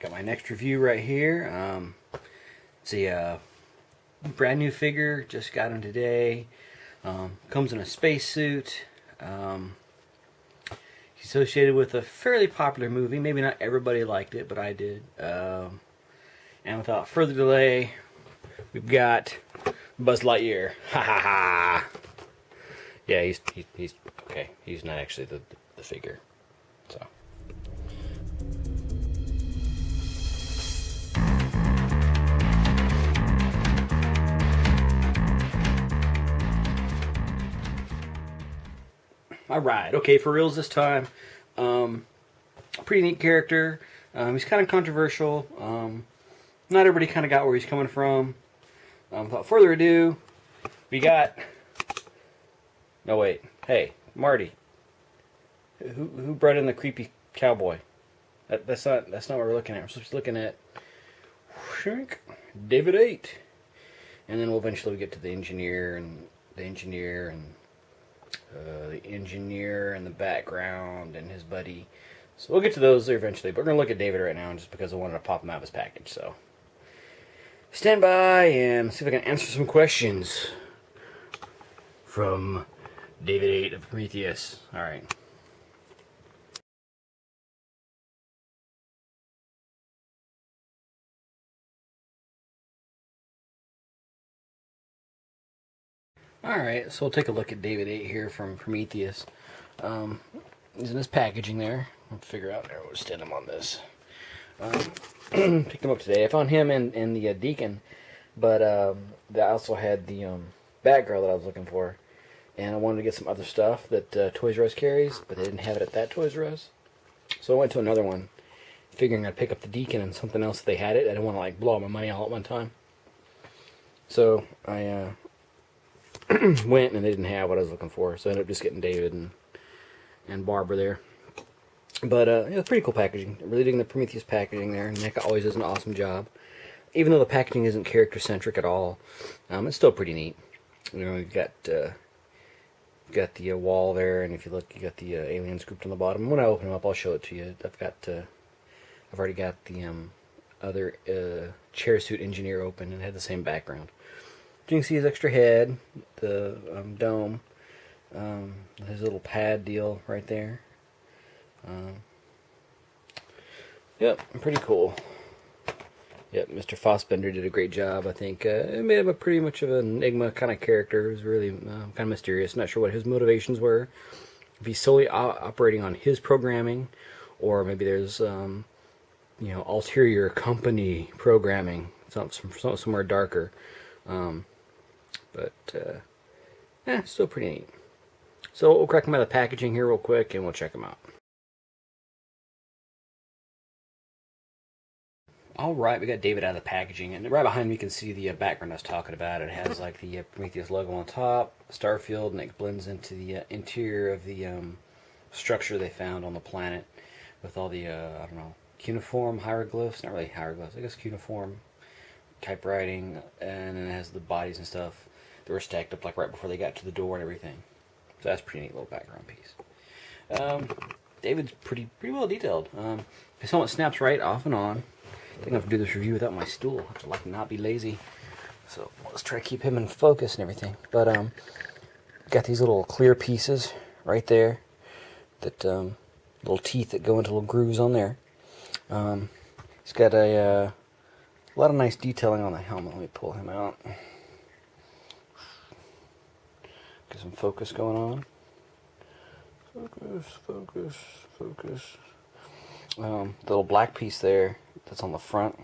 Got my next review right here. It's a brand new figure. Just got him today. Comes in a spacesuit. He's associated with a fairly popular movie. Maybe not everybody liked it, but I did. And without further delay, we've got Buzz Lightyear. Ha ha ha! Yeah, he's okay. He's not actually the figure. So. Alright, okay, for reals this time. Pretty neat character. He's kind of controversial. Not everybody kind of got where he's coming from. Without further ado, we got... No, wait. Hey, Marty. Who brought in the creepy cowboy? That's not what we're looking at. We're supposed to be looking at... David 8. And then we'll eventually get to the engineer and the engineer in the background and his buddy. So we'll get to those eventually, but we're going to look at David right now just because I wanted to pop him out of his package. So stand by and see if I can answer some questions from David 8 of Prometheus. Alright. Alright, so we'll take a look at David 8 here from Prometheus. He's in his packaging there. I'll figure out how to stand him on this. Picked him up today. I found him in the Deacon, but I also had the Batgirl that I was looking for. And I wanted to get some other stuff that Toys R Us carries, but they didn't have it at that Toys R Us. So I went to another one, figuring I'd pick up the Deacon and something else if they had it. I didn't want to like blow my money all at one time. So I went and they didn't have what I was looking for, so I ended up just getting David and Barbara there. But yeah, pretty cool packaging. I'm really digging the Prometheus packaging there. NECA always does an awesome job. Even though the packaging isn't character-centric at all, it's still pretty neat. You know, you've got the wall there, and if you look, you got the aliens grouped on the bottom. When I open them up, I'll show it to you. I've already got the other chair suit engineer open, and it had the same background. You can see his extra head, the dome, his little pad deal right there. Yep, pretty cool. Yep, Mr. Fassbender did a great job, I think. It made him pretty much of an enigma kind of character. It was really kind of mysterious. Not sure what his motivations were. If he's solely operating on his programming, or maybe there's, you know, ulterior company programming, somewhere darker. But still pretty neat. So we'll crack them out of the packaging here real quick, and we'll check them out. Alright, we got David out of the packaging, and right behind me you can see the background I was talking about. It has like the Prometheus logo on top, Starfield, and it blends into the interior of the structure they found on the planet with all the, I don't know, cuneiform hieroglyphs, not really hieroglyphs, I guess cuneiform typewriting, and then it has the bodies and stuff that were stacked up like right before they got to the door and everything. So that's a pretty neat little background piece. David's pretty well detailed. His helmet snaps right off and on. I think I have to do this review without my stool. I have to like not be lazy. So let's try to keep him in focus and everything. But got these little clear pieces right there. That little teeth that go into little grooves on there. He's got a lot of nice detailing on the helmet. Let me pull him out. Get some focus going on. Focus. The little black piece there that's on the front.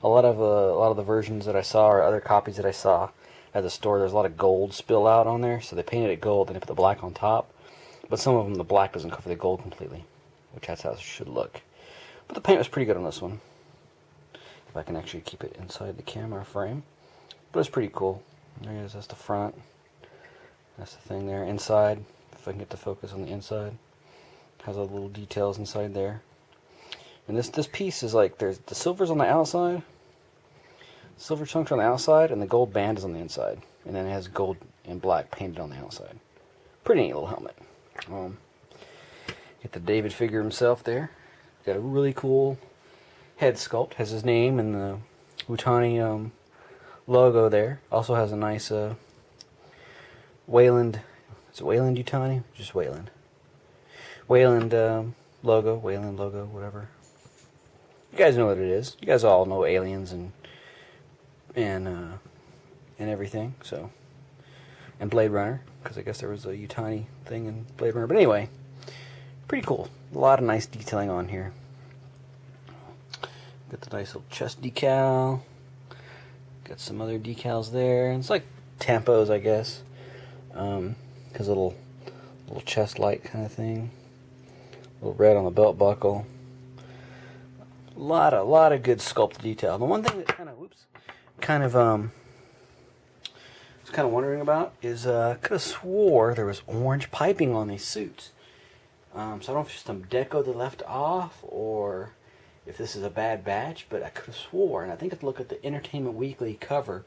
A lot of the versions that I saw, or other copies that I saw at the store, there's a lot of gold spill out on there, so they painted it gold and they put the black on top. But some of them, the black doesn't cover the gold completely, which that's how it should look. But the paint was pretty good on this one. If I can actually keep it inside the camera frame. But it's pretty cool. There it is, that's the front. That's the thing there. Inside, if I can get the focus on the inside. Has all the little details inside there. And this piece is like, there's the silver's on the outside. Silver chunks on the outside, and the gold band is on the inside. And then it has gold and black painted on the outside. Pretty neat little helmet. Get the David figure himself there. Got a really cool head sculpt. Has his name and the Utani logo there. Also has a nice Wayland. Is it Wayland Utani? Just Wayland. Wayland logo. Wayland logo. Whatever. You guys know what it is. You guys all know aliens and everything. So, and Blade Runner, because I guess there was a Utani thing in Blade Runner. But anyway, pretty cool. A lot of nice detailing on here. Got the nice little chest decal. Got some other decals there. It's like tampos, I guess. Has a little chest light kind of thing. A little red on the belt buckle. A lot of good sculpt detail. The one thing that kind of was kind of wondering about is I could have swore there was orange piping on these suits. So I don't know if it's just some deco they left off or if this is a bad batch, but I could have swore, and I think if you look at the Entertainment Weekly cover,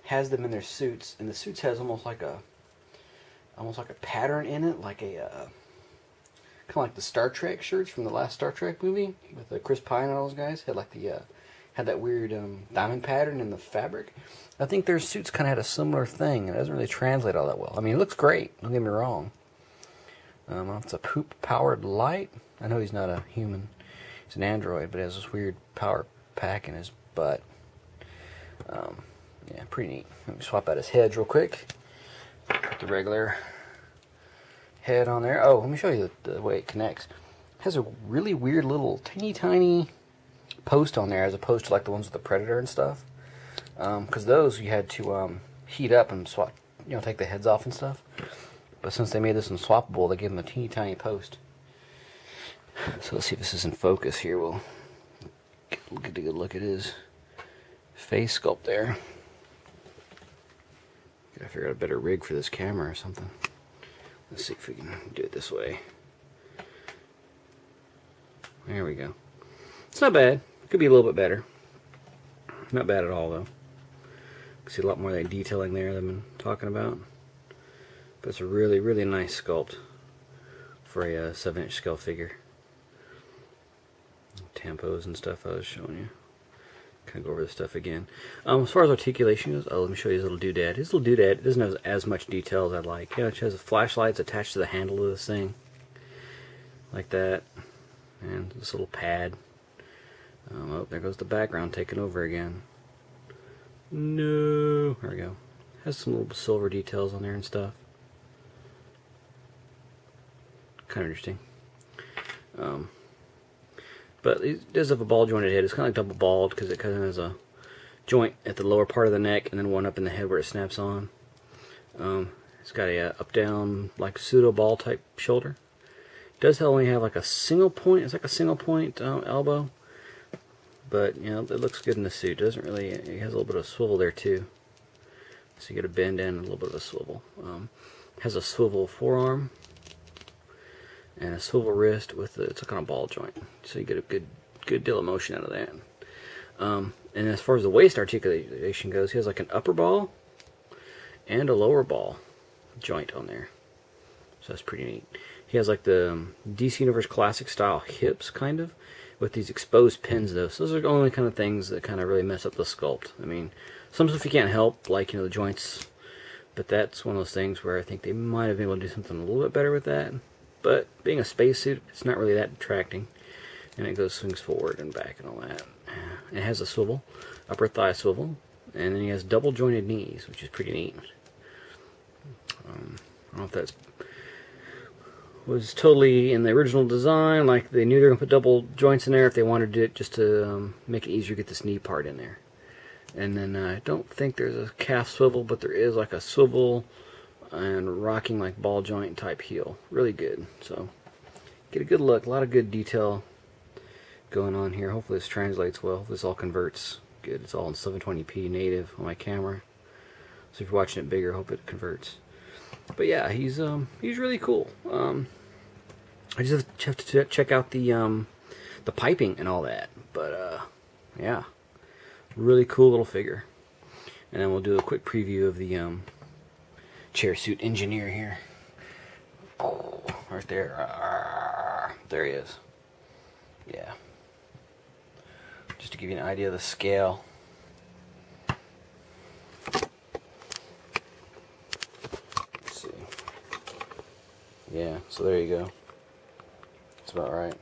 has them in their suits, and the suits has almost like a pattern in it, like a kind of like the Star Trek shirts from the last Star Trek movie with Chris Pine and all those guys had like the had that weird diamond pattern in the fabric. I think their suits kind of had a similar thing, and it doesn't really translate all that well. I mean, it looks great. Don't get me wrong. I don't know if it's a poop-powered light. I know he's not a human. He's an android, but he has this weird power pack in his butt. Yeah, pretty neat. Let me swap out his heads real quick. Put the regular head on there. Oh, let me show you the way it connects. It has a really weird little tiny post on there as opposed to like the ones with the Predator and stuff. Because those you had to heat up and swap, take the heads off and stuff. But since they made this one swappable, they gave them a tiny post. So let's see if this is in focus here. We'll get a good look at his face sculpt there. Gotta figure out a better rig for this camera or something. Let's see if we can do it this way. There we go. It's not bad. It could be a little bit better. Not bad at all, though. You can see a lot more of that detailing there that I've been talking about. But it's a really, really nice sculpt for a 7-inch scale figure. Tampos and stuff I was showing you. Kind of go over this stuff again. As far as articulation goes, let me show you his little doodad. His little doodad doesn't have as much detail as I'd like. It has flashlights attached to the handle of this thing, like that, and this little pad. Oh, there goes the background taking over again. No, there we go. Has some little silver details on there and stuff. Kind of interesting. But it does have a ball jointed head. It's kind of like double balled because it kind of has a joint at the lower part of the neck and then one up in the head where it snaps on. It's got a up down like pseudo ball type shoulder. It does only have like a single point. It's like a single point elbow, but it looks good in the suit. It doesn't really. It has a little bit of swivel there too, so you get a bend and a little bit of a swivel. Has a swivel forearm and a swivel wrist with it's a kind of ball joint, so you get a good deal of motion out of that. And as far as the waist articulation goes, he has like an upper ball and a lower ball joint on there, so that's pretty neat. He has like the DC Universe Classic style hips, kind of, with these exposed pins though. So those are the only kind of things that kind of really mess up the sculpt. I mean, some stuff you can't help, like the joints, but that's one of those things where I think they might have been able to do something a little bit better with that. But being a spacesuit, it's not really that detracting. And it swings forward and back and all that. It has a swivel, upper thigh swivel, and then he has double jointed knees, which is pretty neat. I don't know if that was totally in the original design, like they knew they were going to put double joints in there if they wanted it just to make it easier to get this knee part in there. And then I don't think there's a calf swivel, but there is like a swivel and rocking like ball joint type heel. Really good. So get a good look. A lot of good detail going on here. Hopefully this translates well. This all converts good. It's all in 720p native on my camera. So if you're watching it bigger, I hope it converts. But yeah, he's really cool. I just have to check out the piping and all that. But yeah, really cool little figure. And then we'll do a quick preview of the chair suit engineer here. Oh, right there. There he is. Yeah. just to give you an idea of the scale. Let's see. Yeah, so there you go. That's about right.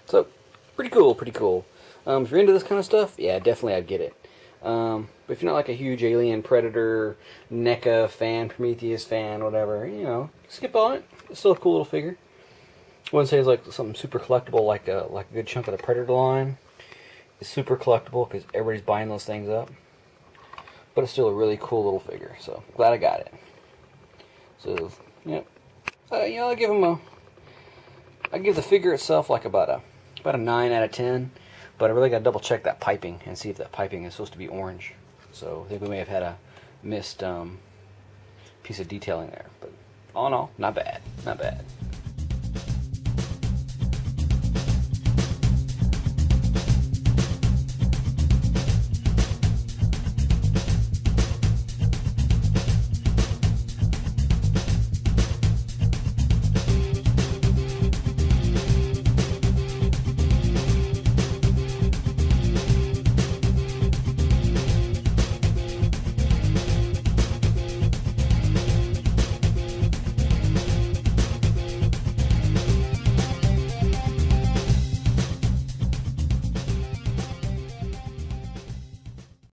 So, pretty cool, pretty cool. If you're into this kind of stuff, yeah, definitely I'd get it. But if you're not like a huge Alien, Predator, NECA fan, Prometheus fan, whatever, you know, skip on it. It's still a cool little figure. I wouldn't say it's like something super collectible like a good chunk of the Predator line. It's super collectible because everybody's buying those things up. But it's still a really cool little figure, so glad I got it. So, yeah. You know, I give the figure itself like about a 9 out of 10. But I really got to double check that piping and see if that piping is supposed to be orange. So I think we may have had a missed piece of detailing there. But all in all, not bad. Not bad.